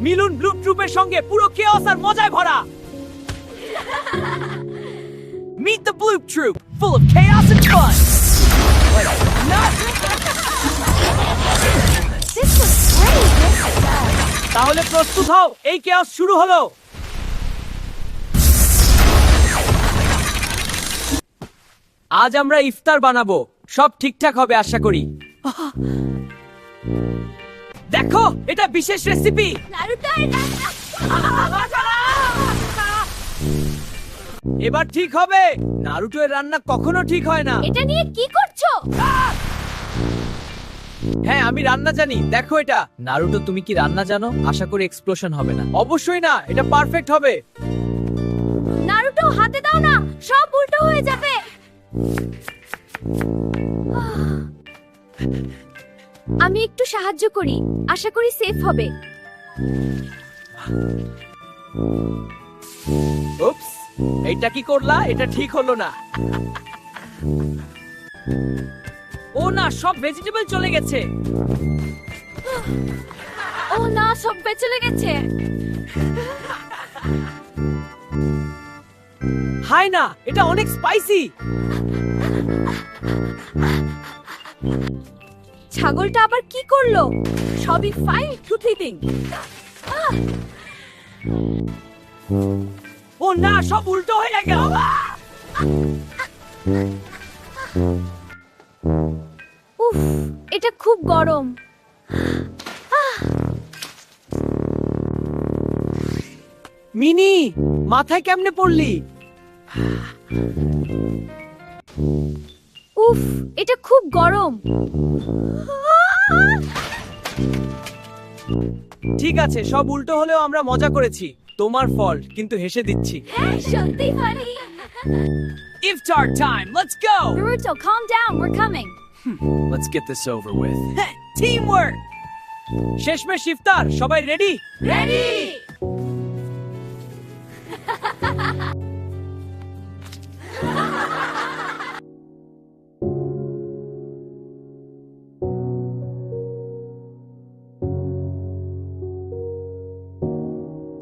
মিলুন blue ট্রুপের সঙ্গে পুরো chaos আর মজায় ভরা। Meet the Blue Troop, full of chaos and fun. Not... This was great. তাহলে প্রস্তুত হও, এই কেওস শুরু হলো। আজ আমরা ইফতার বানাবো, সব ঠিকঠাক হবে আশা করি। দেখো, এটা বিশেষ রেসিপি। এবার ঠিক হবে। নারুটো এর রান্না কখনো ঠিক হয় না। এটা নিয়ে কি করছো? হ্যাঁ, আমি রান্না জানি। দেখো এটা। নারুটো, তুমি কি রান্না জানো? আশা করি এক্সপ্লোশন হবে না। অবশ্যই না, এটা পারফেক্ট হবে। নারুটো, হাতে দাও না, সব উল্টো হয়ে যাবে। আমি একটু সাহায্য করি, আশা করি সেফ হবে। উপস, এইটা কি করলা? এটা ঠিক হলো না। ও না, সব ভেজিটেবল চলে গেছে। ও না, সব বেঁচে গেছে। হাই না, এটা অনেক স্পাইসি। ছাগলটা আবার কি করলো? সবই ফাইন টু থিং। ও না, সব উল্টো হয়ে গেল। উফ, এটা খুব গরম। মিনি, মাথায় কেমনে পড়লি? উফ, এটা খুব গরম। ঠিক আছে, সব উল্টো হলেও আমরা মজা করেছি। তোমার ফল্ট, কিন্তু হেসে দিচ্ছি। হ্যাঁ, সত্যি funny. Iftar time, let's go. Naruto, calm down, we're coming. Let's get this over with. Teamwork. শেষমেশ ইফতার, সবাই রেডি? Ready!